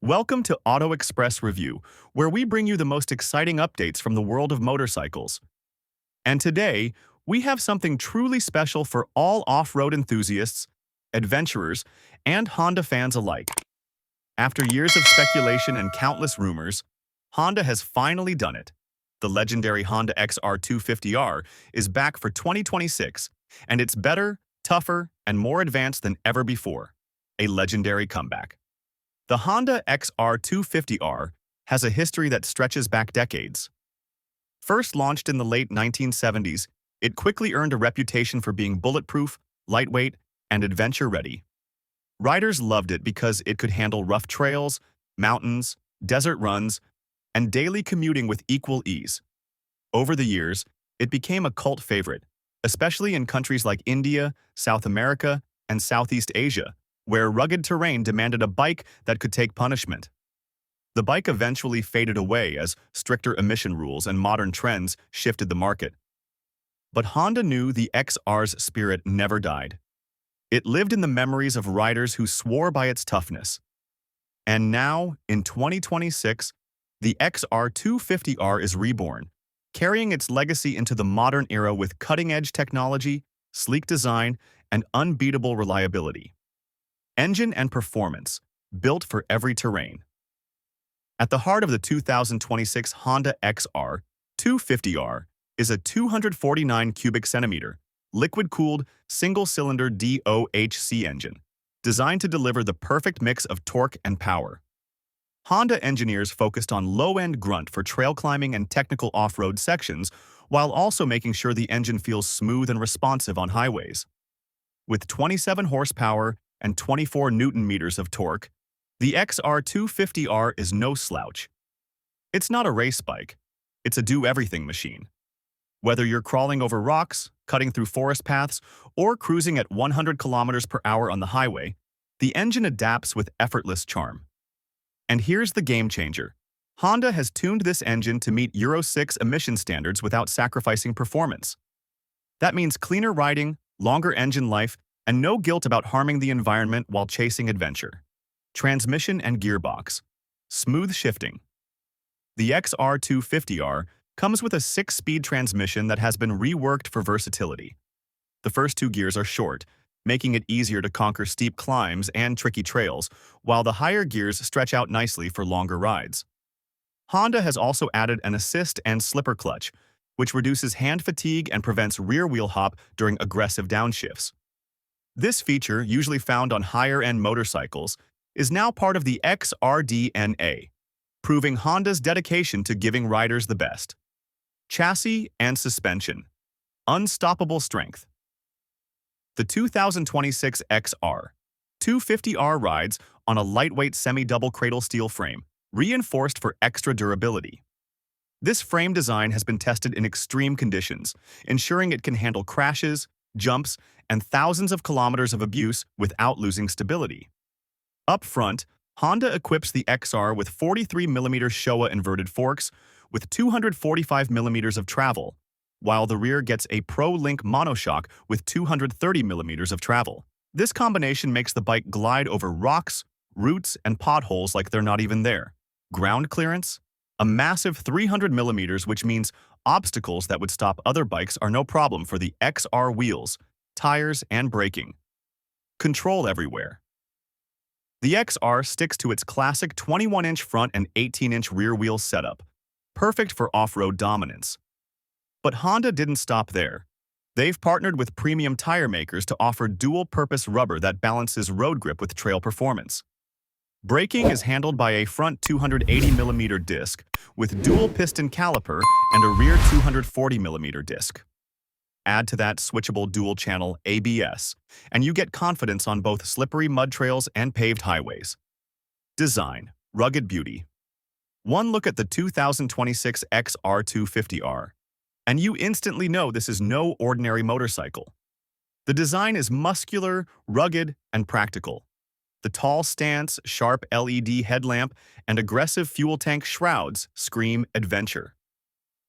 Welcome to Auto Express Review, where we bring you the most exciting updates from the world of motorcycles. And today, we have something truly special for all off-road enthusiasts, adventurers, and Honda fans alike. After years of speculation and countless rumors, Honda has finally done it. The legendary Honda XR250R is back for 2026, and it's better, tougher, and more advanced than ever before. A legendary comeback. The Honda XR250R has a history that stretches back decades. First launched in the late 1970s, it quickly earned a reputation for being bulletproof, lightweight, and adventure-ready. Riders loved it because it could handle rough trails, mountains, desert runs, and daily commuting with equal ease. Over the years, it became a cult favorite, especially in countries like India, South America, and Southeast Asia, where rugged terrain demanded a bike that could take punishment. The bike eventually faded away as stricter emission rules and modern trends shifted the market. But Honda knew the XR's spirit never died. It lived in the memories of riders who swore by its toughness. And now, in 2026, the XR250R is reborn, carrying its legacy into the modern era with cutting-edge technology, sleek design, and unbeatable reliability. Engine and performance, built for every terrain. At the heart of the 2026 Honda XR250R is a 249 cubic centimeter, liquid-cooled, single-cylinder DOHC engine, designed to deliver the perfect mix of torque and power. Honda engineers focused on low-end grunt for trail climbing and technical off-road sections, while also making sure the engine feels smooth and responsive on highways. With 27 horsepower and 24 newton-meters of torque, the XR250R is no slouch. It's not a race bike, it's a do-everything machine. Whether you're crawling over rocks, cutting through forest paths, or cruising at 100 kilometers per hour on the highway, the engine adapts with effortless charm. And here's the game changer. Honda has tuned this engine to meet Euro 6 emission standards without sacrificing performance. That means cleaner riding, longer engine life, and no guilt about harming the environment while chasing adventure. Transmission and gearbox. Smooth shifting. The XR250R comes with a 6-speed transmission that has been reworked for versatility. The first 2 gears are short, making it easier to conquer steep climbs and tricky trails, while the higher gears stretch out nicely for longer rides. Honda has also added an assist and slipper clutch, which reduces hand fatigue and prevents rear wheel hop during aggressive downshifts. This feature, usually found on higher-end motorcycles, is now part of the XR-DNA, proving Honda's dedication to giving riders the best. Chassis and suspension. Unstoppable strength. The 2026 XR250R rides on a lightweight semi-double cradle steel frame, reinforced for extra durability. This frame design has been tested in extreme conditions, ensuring it can handle crashes, jumps, and thousands of kilometers of abuse without losing stability. Up front, Honda equips the XR with 43mm Showa inverted forks with 245mm of travel, while the rear gets a Pro-Link monoshock with 230mm of travel. This combination makes the bike glide over rocks, roots, and potholes like they're not even there. Ground clearance? A massive 300mm, which means obstacles that would stop other bikes are no problem for the XR wheels, tires, and braking. Control everywhere. The XR sticks to its classic 21-inch front and 18-inch rear wheel setup, perfect for off-road dominance. But Honda didn't stop there. They've partnered with premium tire makers to offer dual-purpose rubber that balances road grip with trail performance. Braking is handled by a front 280mm disc with dual-piston caliper and a rear 240mm disc. Add to that switchable dual-channel ABS, and you get confidence on both slippery mud trails and paved highways. Design. Rugged beauty. One look at the 2026 XR250R, and you instantly know this is no ordinary motorcycle. The design is muscular, rugged, and practical. The tall stance, sharp LED headlamp, and aggressive fuel tank shrouds scream adventure.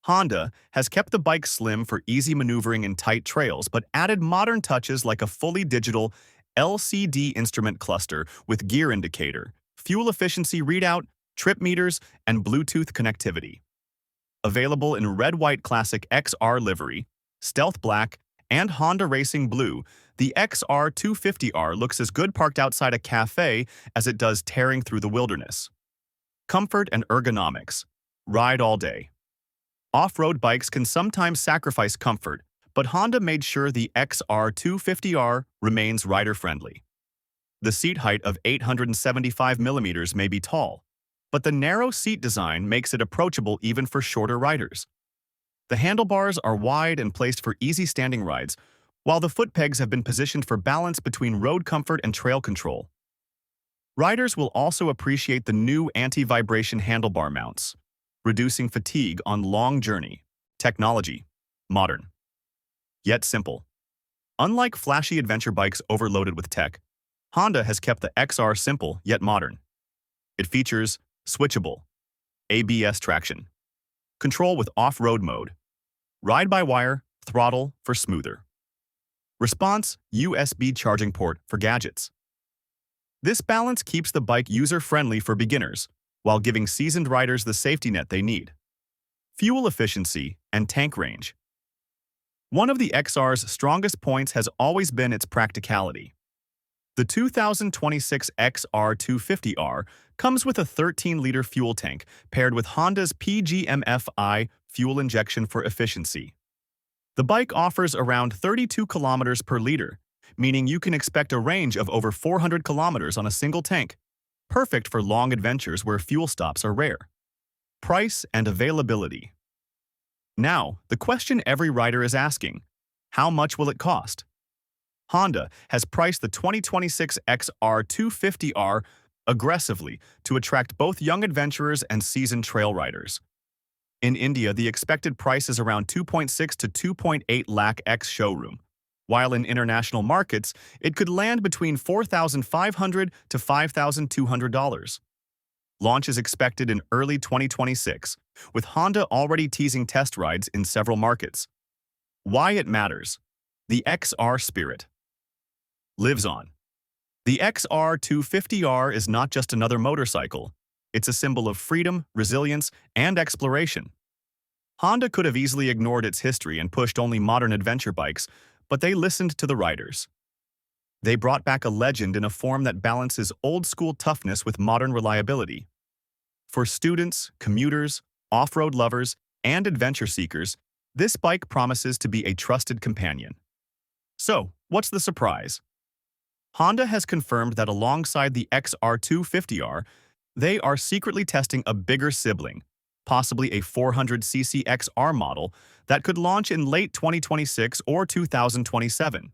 Honda has kept the bike slim for easy maneuvering in tight trails, but added modern touches like a fully digital LCD instrument cluster with gear indicator, fuel efficiency readout, trip meters, and Bluetooth connectivity. Available in red-white classic XR livery, stealth black, and Honda Racing Blue, the XR250R looks as good parked outside a cafe as it does tearing through the wilderness. Comfort and ergonomics. Ride all day. Off-road bikes can sometimes sacrifice comfort, but Honda made sure the XR250R remains rider-friendly. The seat height of 875 millimeters may be tall, but the narrow seat design makes it approachable even for shorter riders. The handlebars are wide and placed for easy standing rides, while the foot pegs have been positioned for balance between road comfort and trail control. Riders will also appreciate the new anti-vibration handlebar mounts, reducing fatigue on long journey. Technology, modern, yet simple. Unlike flashy adventure bikes overloaded with tech, Honda has kept the XR simple yet modern. It features switchable ABS traction, control with off-road mode, ride-by-wire throttle for smoother, response USB charging port for gadgets. This balance keeps the bike user-friendly for beginners, while giving seasoned riders the safety net they need. Fuel efficiency and tank range. One of the XR's strongest points has always been its practicality. The 2026 XR250R comes with a 13-liter fuel tank paired with Honda's PGMFI fuel injection for efficiency. The bike offers around 32 kilometers per liter, meaning you can expect a range of over 400 kilometers on a single tank, perfect for long adventures where fuel stops are rare. Price and availability. Now, the question every rider is asking: how much will it cost? Honda has priced the 2026 XR250R aggressively to attract both young adventurers and seasoned trail riders. In India, the expected price is around 2.6 to 2.8 lakh ex-showroom, while in international markets, it could land between $4,500 to $5,200. Launch is expected in early 2026, with Honda already teasing test rides in several markets. Why it matters. The XR spirit lives on. The XR250R is not just another motorcycle. It's a symbol of freedom, resilience, and exploration. Honda could have easily ignored its history and pushed only modern adventure bikes, but they listened to the riders. They brought back a legend in a form that balances old-school toughness with modern reliability. For students, commuters, off-road lovers, and adventure seekers, this bike promises to be a trusted companion. So, what's the surprise? Honda has confirmed that alongside the XR250R, they are secretly testing a bigger sibling, possibly a 400cc XR model that could launch in late 2026 or 2027.